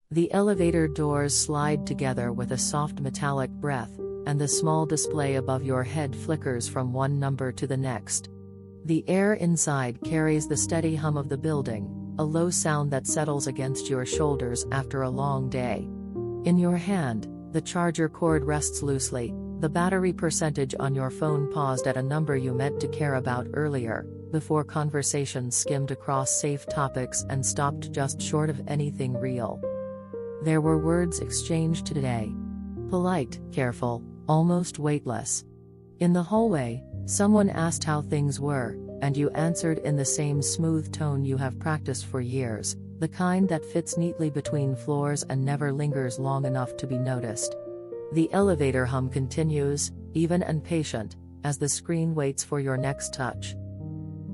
The elevator doors slide together with a soft metallic breath, and the small display above your head flickers from one number to the next. The air inside carries the steady hum of the building, a low sound that settles against your shoulders after a long day. In your hand, the charger cord rests loosely, the battery percentage on your phone paused at a number you meant to care about earlier, before conversations skimmed across safe topics and stopped just short of anything real. There were words exchanged today. Polite, careful, almost weightless. In the hallway, someone asked how things were, and you answered in the same smooth tone you have practiced for years, the kind that fits neatly between floors and never lingers long enough to be noticed. The elevator hum continues, even and patient, as the screen waits for your next touch.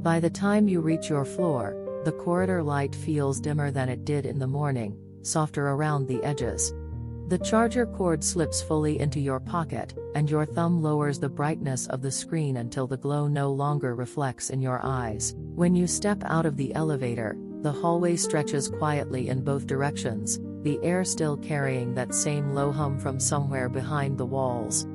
By the time you reach your floor, the corridor light feels dimmer than it did in the morning, softer around the edges. The charger cord slips fully into your pocket, and your thumb lowers the brightness of the screen until the glow no longer reflects in your eyes. When you step out of the elevator, the hallway stretches quietly in both directions, the air still carrying that same low hum from somewhere behind the walls.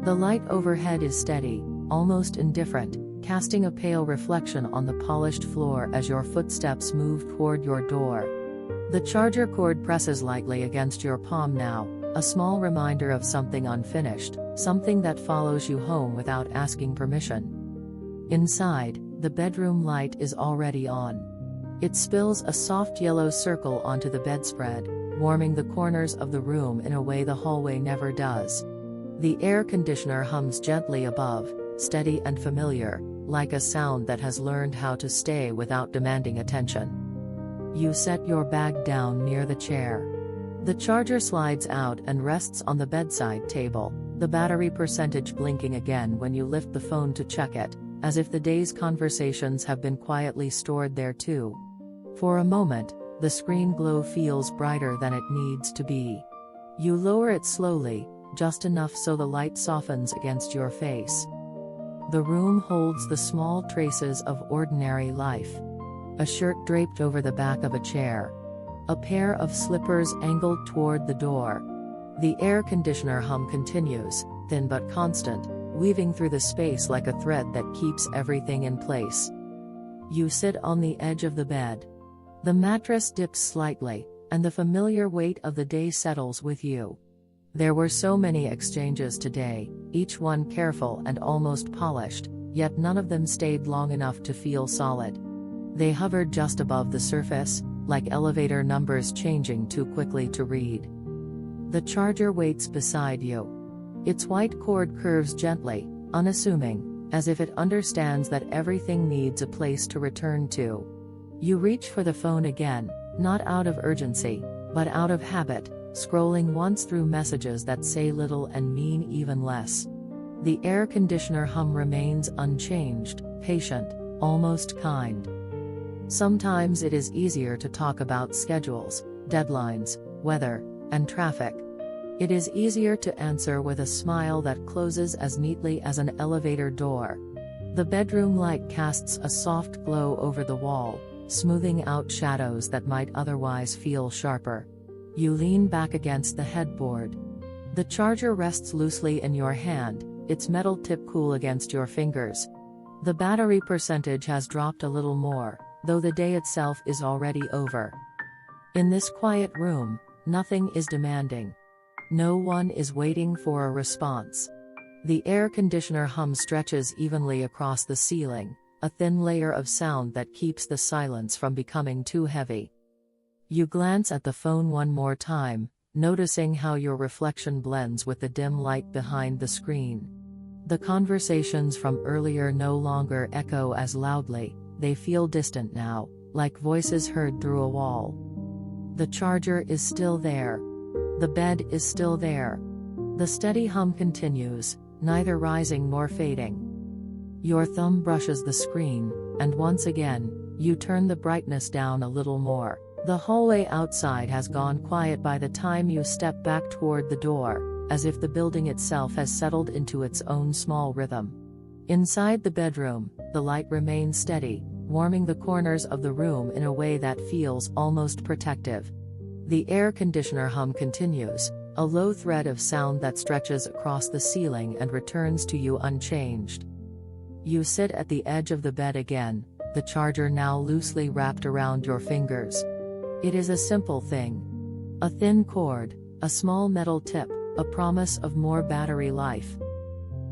The light overhead is steady, almost indifferent, casting a pale reflection on the polished floor as your footsteps move toward your door. The charger cord presses lightly against your palm now, a small reminder of something unfinished, something that follows you home without asking permission. Inside, the bedroom light is already on. It spills a soft yellow circle onto the bedspread, warming the corners of the room in a way the hallway never does. The air conditioner hums gently above, steady and familiar, like a sound that has learned how to stay without demanding attention. You set your bag down near the chair. The charger slides out and rests on the bedside table, the battery percentage blinking again when you lift the phone to check it, as if the day's conversations have been quietly stored there too. For a moment, the screen glow feels brighter than it needs to be. You lower it slowly, just enough so the light softens against your face. The room holds the small traces of ordinary life. A shirt draped over the back of a chair. A pair of slippers angled toward the door. The air conditioner hum continues, thin but constant, weaving through the space like a thread that keeps everything in place. You sit on the edge of the bed. The mattress dips slightly, and the familiar weight of the day settles with you. There were so many exchanges today, each one careful and almost polished, yet none of them stayed long enough to feel solid. They hovered just above the surface, like elevator numbers changing too quickly to read. The charger waits beside you. Its white cord curves gently, unassuming, as if it understands that everything needs a place to return to. You reach for the phone again, not out of urgency, but out of habit, scrolling once through messages that say little and mean even less. The air conditioner hum remains unchanged, patient, almost kind. Sometimes it is easier to talk about schedules, deadlines, weather, and traffic. It is easier to answer with a smile that closes as neatly as an elevator door. The bedroom light casts a soft glow over the wall, smoothing out shadows that might otherwise feel sharper. You lean back against the headboard. The charger rests loosely in your hand, its metal tip cool against your fingers. The battery percentage has dropped a little more, though the day itself is already over. In this quiet room, nothing is demanding. No one is waiting for a response. The air conditioner hum stretches evenly across the ceiling, a thin layer of sound that keeps the silence from becoming too heavy. You glance at the phone one more time, noticing how your reflection blends with the dim light behind the screen. The conversations from earlier no longer echo as loudly, they feel distant now, like voices heard through a wall. The charger is still there. The bed is still there. The steady hum continues, neither rising nor fading. Your thumb brushes the screen, and once again, you turn the brightness down a little more. The hallway outside has gone quiet by the time you step back toward the door, as if the building itself has settled into its own small rhythm. Inside the bedroom, the light remains steady, warming the corners of the room in a way that feels almost protective. The air conditioner hum continues, a low thread of sound that stretches across the ceiling and returns to you unchanged. You sit at the edge of the bed again, the charger now loosely wrapped around your fingers. It is a simple thing. A thin cord, a small metal tip, a promise of more battery life.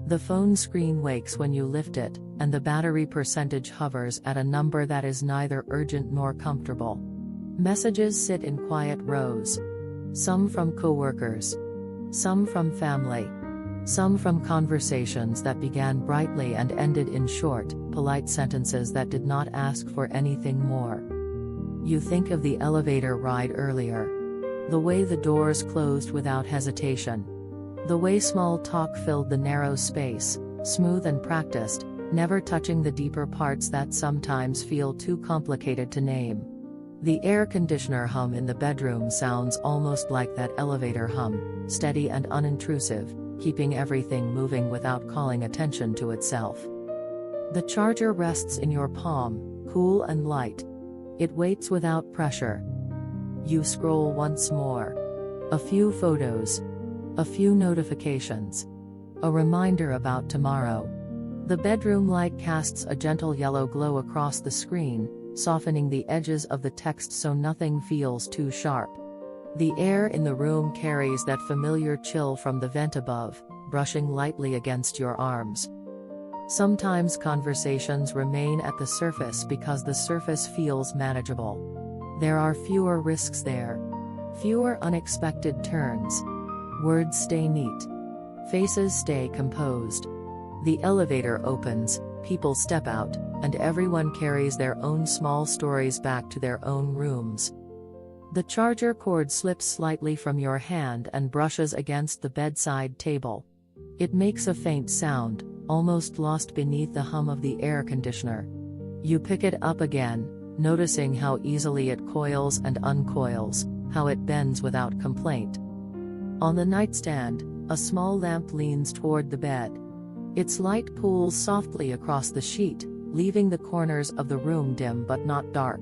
The phone screen wakes when you lift it, and the battery percentage hovers at a number that is neither urgent nor comfortable. Messages sit in quiet rows. Some from coworkers. Some from family. Some from conversations that began brightly and ended in short, polite sentences that did not ask for anything more. You think of the elevator ride earlier. The way the doors closed without hesitation. The way small talk filled the narrow space, smooth and practiced, never touching the deeper parts that sometimes feel too complicated to name. The air conditioner hum in the bedroom sounds almost like that elevator hum, steady and unintrusive, keeping everything moving without calling attention to itself. The charger rests in your palm, cool and light. It waits without pressure. You scroll once more. A few photos. A few notifications. A reminder about tomorrow. The bedroom light casts a gentle yellow glow across the screen, softening the edges of the text so nothing feels too sharp. The air in the room carries that familiar chill from the vent above, brushing lightly against your arms. Sometimes conversations remain at the surface because the surface feels manageable. There are fewer risks there. Fewer unexpected turns. Words stay neat. Faces stay composed. The elevator opens, people step out, and everyone carries their own small stories back to their own rooms. The charger cord slips slightly from your hand and brushes against the bedside table. It makes a faint sound, almost lost beneath the hum of the air conditioner. You pick it up again, noticing how easily it coils and uncoils, how it bends without complaint. On the nightstand, a small lamp leans toward the bed. Its light pools softly across the sheet, leaving the corners of the room dim but not dark.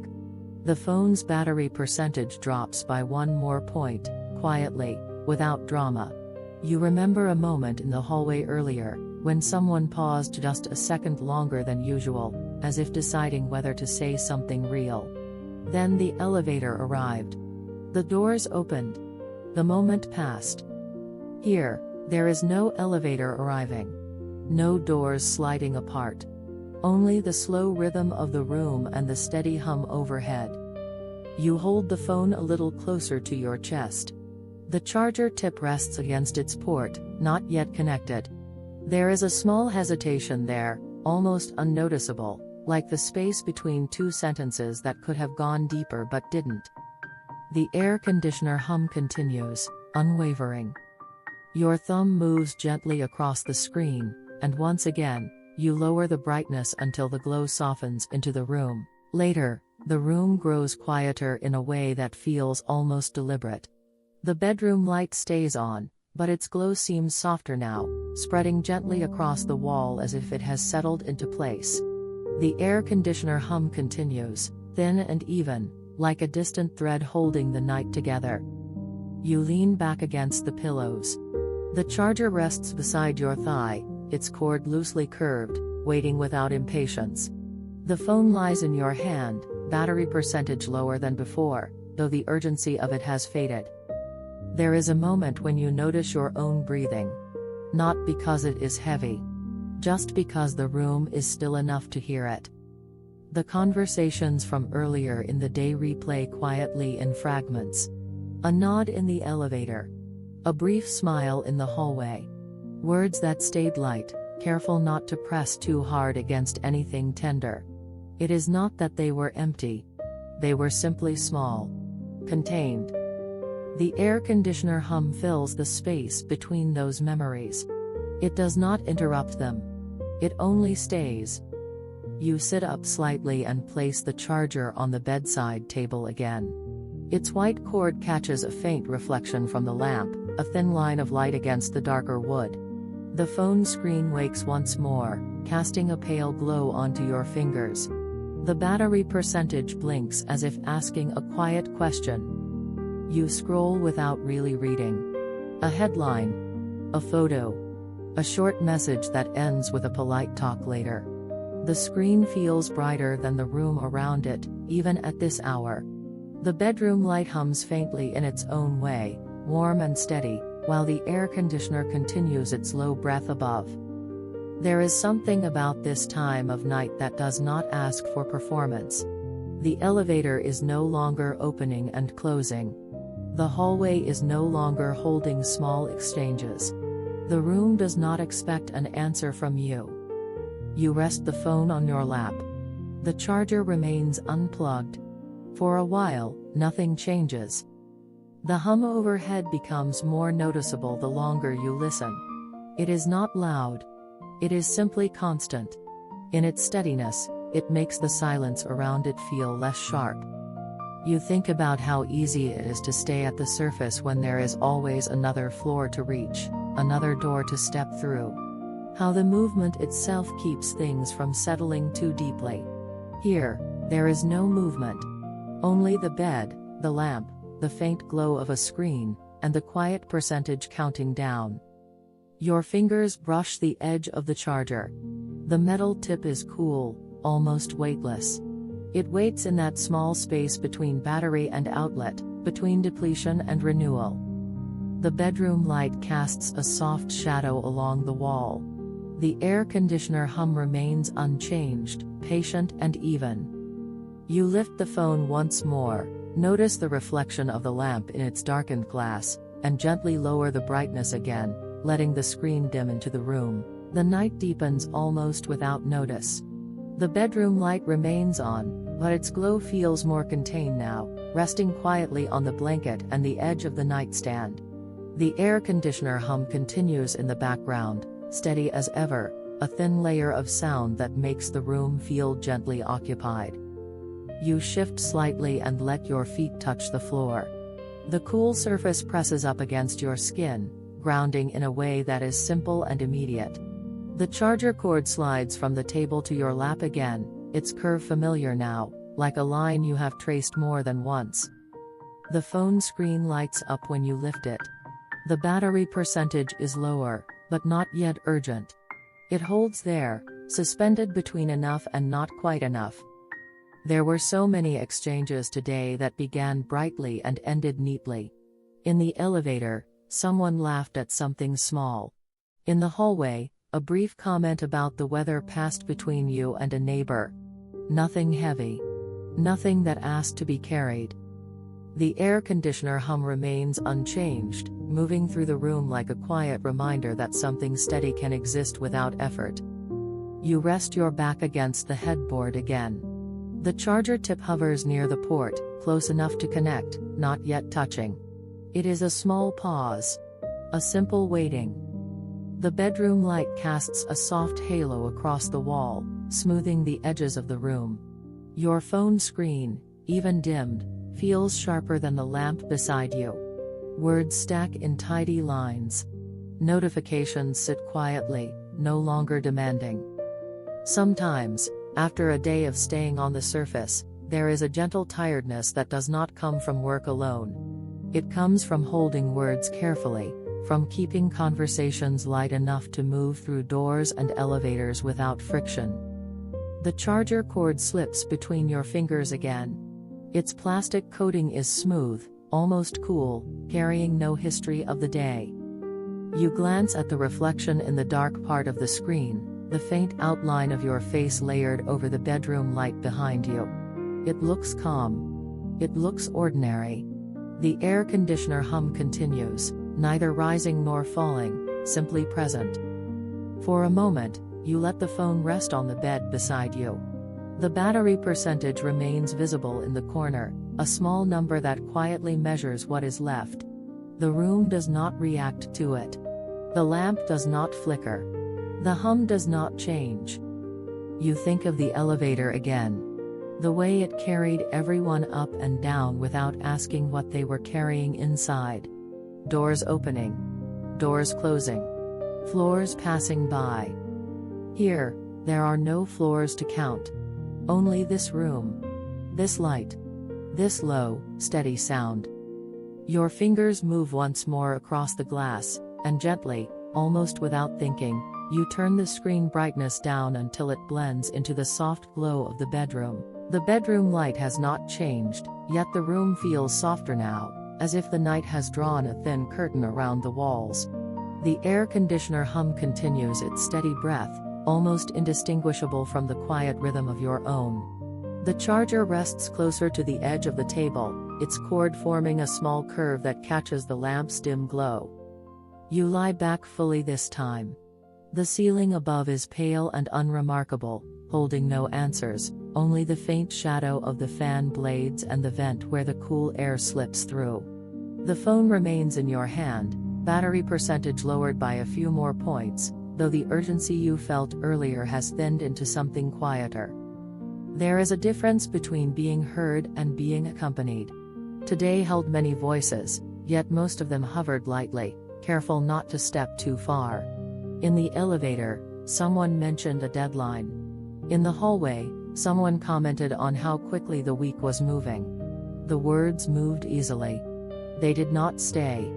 The phone's battery percentage drops by 1 more point, quietly, without drama. You remember a moment in the hallway earlier, when someone paused just a second longer than usual, as if deciding whether to say something real. Then the elevator arrived. The doors opened. The moment passed. Here, there is no elevator arriving. No doors sliding apart. Only the slow rhythm of the room and the steady hum overhead. You hold the phone a little closer to your chest. The charger tip rests against its port, not yet connected. There is a small hesitation there, almost unnoticeable, like the space between 2 sentences that could have gone deeper but didn't. The air conditioner hum continues, unwavering. Your thumb moves gently across the screen, and once again, you lower the brightness until the glow softens into the room. Later, the room grows quieter in a way that feels almost deliberate. The bedroom light stays on, but its glow seems softer now, spreading gently across the wall as if it has settled into place. The air conditioner hum continues, thin and even, like a distant thread holding the night together. You lean back against the pillows. The charger rests beside your thigh, its cord loosely curved, waiting without impatience. The phone lies in your hand, battery percentage lower than before, though the urgency of it has faded. There is a moment when you notice your own breathing. Not because it is heavy. Just because the room is still enough to hear it. The conversations from earlier in the day replay quietly in fragments. A nod in the elevator. A brief smile in the hallway. Words that stayed light, careful not to press too hard against anything tender. It is not that they were empty. They were simply small. Contained. The air conditioner hum fills the space between those memories. It does not interrupt them. It only stays. You sit up slightly and place the charger on the bedside table again. Its white cord catches a faint reflection from the lamp, a thin line of light against the darker wood. The phone screen wakes once more, casting a pale glow onto your fingers. The battery percentage blinks as if asking a quiet question. You scroll without really reading. A headline, a photo, a short message that ends with a polite talk later. The screen feels brighter than the room around it, even at this hour. The bedroom light hums faintly in its own way, warm and steady, while the air conditioner continues its low breath above. There is something about this time of night that does not ask for performance. The elevator is no longer opening and closing. The hallway is no longer holding small exchanges. The room does not expect an answer from you. You rest the phone on your lap. The charger remains unplugged. For a while, nothing changes. The hum overhead becomes more noticeable the longer you listen. It is not loud. It is simply constant. In its steadiness, it makes the silence around it feel less sharp. You think about how easy it is to stay at the surface when there is always another floor to reach, another door to step through. How the movement itself keeps things from settling too deeply. Here, there is no movement. Only the bed, the lamp, the faint glow of a screen, and the quiet percentage counting down. Your fingers brush the edge of the charger. The metal tip is cool, almost weightless. It waits in that small space between battery and outlet, between depletion and renewal. The bedroom light casts a soft shadow along the wall. The air conditioner hum remains unchanged, patient and even. You lift the phone once more, notice the reflection of the lamp in its darkened glass, and gently lower the brightness again, letting the screen dim into the room. The night deepens almost without notice. The bedroom light remains on, but its glow feels more contained now, resting quietly on the blanket and the edge of the nightstand. The air conditioner hum continues in the background, steady as ever, a thin layer of sound that makes the room feel gently occupied. You shift slightly and let your feet touch the floor. The cool surface presses up against your skin, grounding in a way that is simple and immediate. The charger cord slides from the table to your lap again, its curve familiar now, like a line you have traced more than once. The phone screen lights up when you lift it. The battery percentage is lower, but not yet urgent. It holds there, suspended between enough and not quite enough. There were so many exchanges today that began brightly and ended neatly. In the elevator, someone laughed at something small. In the hallway, a brief comment about the weather passed between you and a neighbor. Nothing heavy. Nothing that asked to be carried. The air conditioner hum remains unchanged, moving through the room like a quiet reminder that something steady can exist without effort. You rest your back against the headboard again. The charger tip hovers near the port, close enough to connect, not yet touching. It is a small pause. A simple waiting. The bedroom light casts a soft halo across the wall, smoothing the edges of the room. Your phone screen, even dimmed, feels sharper than the lamp beside you. Words stack in tidy lines. Notifications sit quietly, no longer demanding. Sometimes, after a day of staying on the surface, there is a gentle tiredness that does not come from work alone. It comes from holding words carefully, from keeping conversations light enough to move through doors and elevators without friction. The charger cord slips between your fingers again. Its plastic coating is smooth, almost cool, carrying no history of the day. You glance at the reflection in the dark part of the screen, the faint outline of your face layered over the bedroom light behind you. It looks calm. It looks ordinary. The air conditioner hum continues, neither rising nor falling, simply present. For a moment, you let the phone rest on the bed beside you. The battery percentage remains visible in the corner, a small number that quietly measures what is left. The room does not react to it. The lamp does not flicker. The hum does not change. You think of the elevator again. The way it carried everyone up and down without asking what they were carrying inside. Doors opening. Doors closing. Floors passing by. Here, there are no floors to count. Only this room. This light. This low, steady sound. Your fingers move once more across the glass, and gently, almost without thinking, you turn the screen brightness down until it blends into the soft glow of the bedroom. The bedroom light has not changed, yet the room feels softer now, as if the night has drawn a thin curtain around the walls. The air conditioner hum continues its steady breath, almost indistinguishable from the quiet rhythm of your own. The charger rests closer to the edge of the table, its cord forming a small curve that catches the lamp's dim glow. You lie back fully this time. The ceiling above is pale and unremarkable, holding no answers, only the faint shadow of the fan blades and the vent where the cool air slips through. The phone remains in your hand, battery percentage lowered by a few more points, though the urgency you felt earlier has thinned into something quieter. There is a difference between being heard and being accompanied. Today held many voices, yet most of them hovered lightly, careful not to step too far. In the elevator, someone mentioned a deadline. In the hallway, someone commented on how quickly the week was moving. The words moved easily. They did not stay.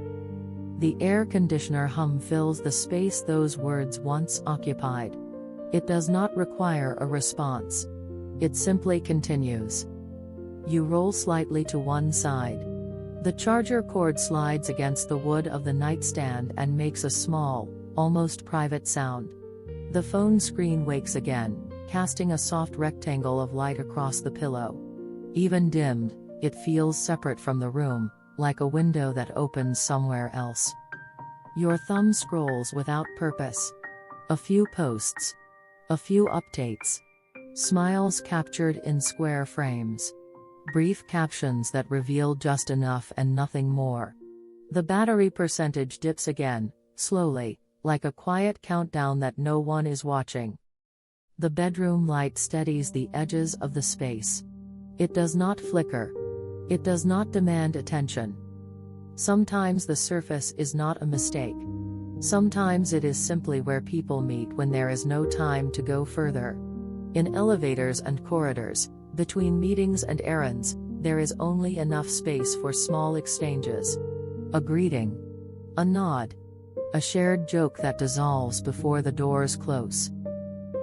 The air conditioner hum fills the space those words once occupied. It does not require a response. It simply continues. You roll slightly to one side. The charger cord slides against the wood of the nightstand and makes a small, almost private sound. The phone screen wakes again, casting a soft rectangle of light across the pillow. Even dimmed, it feels separate from the room, like a window that opens somewhere else. Your thumb scrolls without purpose. A few posts. A few updates. Smiles captured in square frames. Brief captions that reveal just enough and nothing more. The battery percentage dips again, slowly, like a quiet countdown that no one is watching. The bedroom light steadies the edges of the space. It does not flicker. It does not demand attention. Sometimes the surface is not a mistake. Sometimes it is simply where people meet when there is no time to go further. In elevators and corridors, between meetings and errands, there is only enough space for small exchanges. A greeting. A nod. A shared joke that dissolves before the doors close.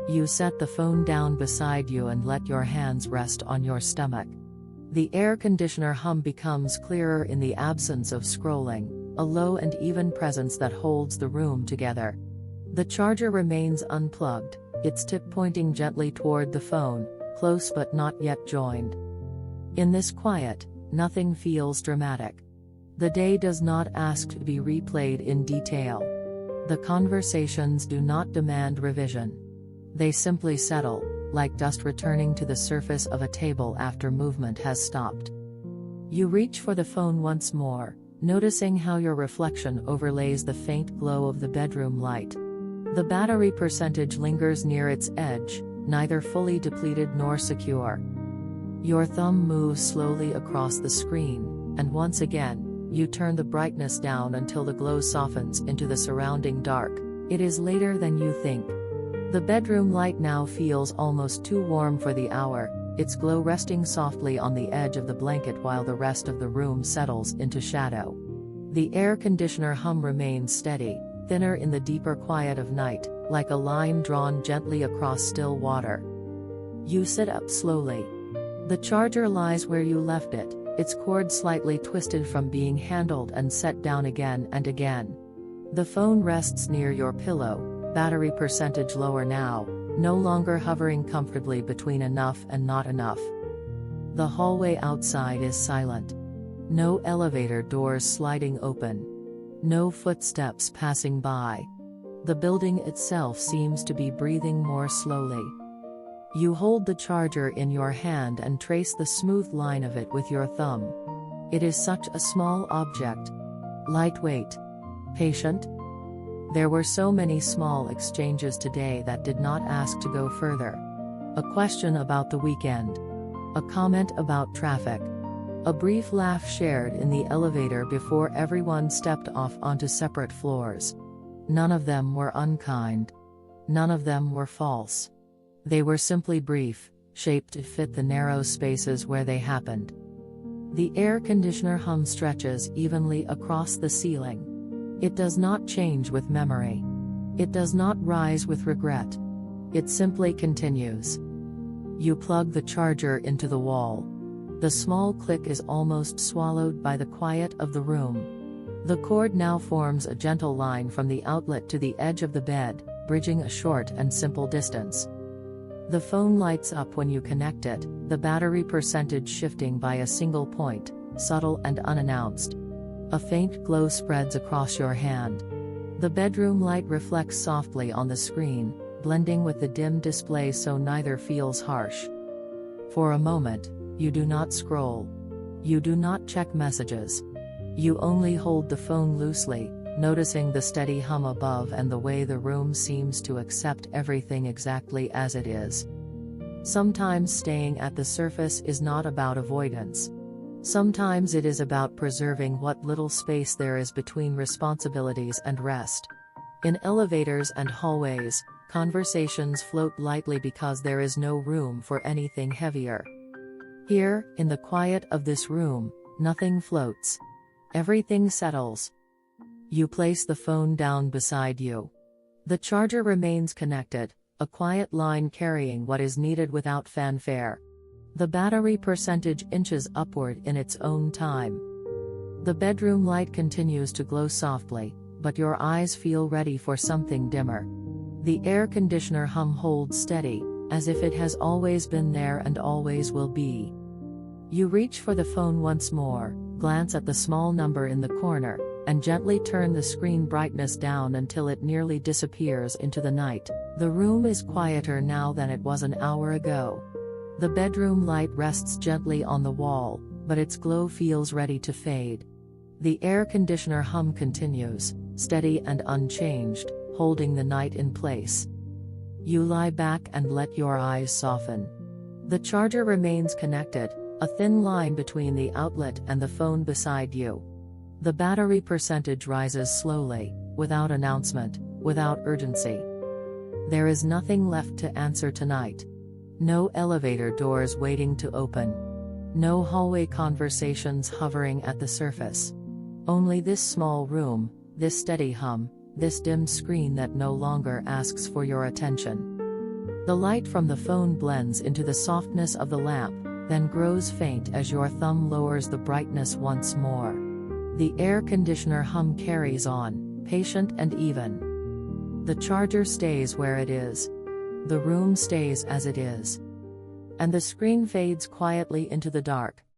You set the phone down beside you and let your hands rest on your stomach. The air conditioner hum becomes clearer in the absence of scrolling, a low and even presence that holds the room together. The charger remains unplugged, its tip pointing gently toward the phone, close but not yet joined. In this quiet, nothing feels dramatic. The day does not ask to be replayed in detail. The conversations do not demand revision. They simply settle, like dust returning to the surface of a table after movement has stopped. You reach for the phone once more, noticing how your reflection overlays the faint glow of the bedroom light. The battery percentage lingers near its edge, neither fully depleted nor secure. Your thumb moves slowly across the screen, and once again, you turn the brightness down until the glow softens into the surrounding dark. It is later than you think. The bedroom light now feels almost too warm for the hour, its glow resting softly on the edge of the blanket while the rest of the room settles into shadow. The air conditioner hum remains steady, thinner in the deeper quiet of night, like a line drawn gently across still water. You sit up slowly. The charger lies where you left it, its cord slightly twisted from being handled and set down again and again. The phone rests near your pillow, battery percentage lower now, no longer hovering comfortably between enough and not enough. The hallway outside is silent. No elevator doors sliding open. No footsteps passing by. The building itself seems to be breathing more slowly. You hold the charger in your hand and trace the smooth line of it with your thumb. It is such a small object. Lightweight. Patient. There were so many small exchanges today that did not ask to go further. A question about the weekend. A comment about traffic. A brief laugh shared in the elevator before everyone stepped off onto separate floors. None of them were unkind. None of them were false. They were simply brief, shaped to fit the narrow spaces where they happened. The air conditioner hum stretches evenly across the ceiling. It does not change with memory. It does not rise with regret. It simply continues. You plug the charger into the wall. The small click is almost swallowed by the quiet of the room. The cord now forms a gentle line from the outlet to the edge of the bed, bridging a short and simple distance. The phone lights up when you connect it, the battery percentage shifting by a single point, subtle and unannounced. A faint glow spreads across your hand. The bedroom light reflects softly on the screen, blending with the dim display so neither feels harsh. For a moment, you do not scroll. You do not check messages. You only hold the phone loosely, noticing the steady hum above and the way the room seems to accept everything exactly as it is. Sometimes staying at the surface is not about avoidance. Sometimes it is about preserving what little space there is between responsibilities and rest. In elevators and hallways, conversations float lightly because there is no room for anything heavier. Here, in the quiet of this room, nothing floats. Everything settles. You place the phone down beside you. The charger remains connected, a quiet line carrying what is needed without fanfare. The battery percentage inches upward in its own time. The bedroom light continues to glow softly, but your eyes feel ready for something dimmer. The air conditioner hum holds steady, as if it has always been there and always will be. You reach for the phone once more, glance at the small number in the corner, and gently turn the screen brightness down until it nearly disappears into the night. The room is quieter now than it was an hour ago. The bedroom light rests gently on the wall, but its glow feels ready to fade. The air conditioner hum continues, steady and unchanged, holding the night in place. You lie back and let your eyes soften. The charger remains connected, a thin line between the outlet and the phone beside you. The battery percentage rises slowly, without announcement, without urgency. There is nothing left to answer tonight. No elevator doors waiting to open. No hallway conversations hovering at the surface. Only this small room, this steady hum, this dim screen that no longer asks for your attention. The light from the phone blends into the softness of the lamp, then grows faint as your thumb lowers the brightness once more. The air conditioner hum carries on, patient and even. The charger stays where it is. The room stays as it is. And the screen fades quietly into the dark,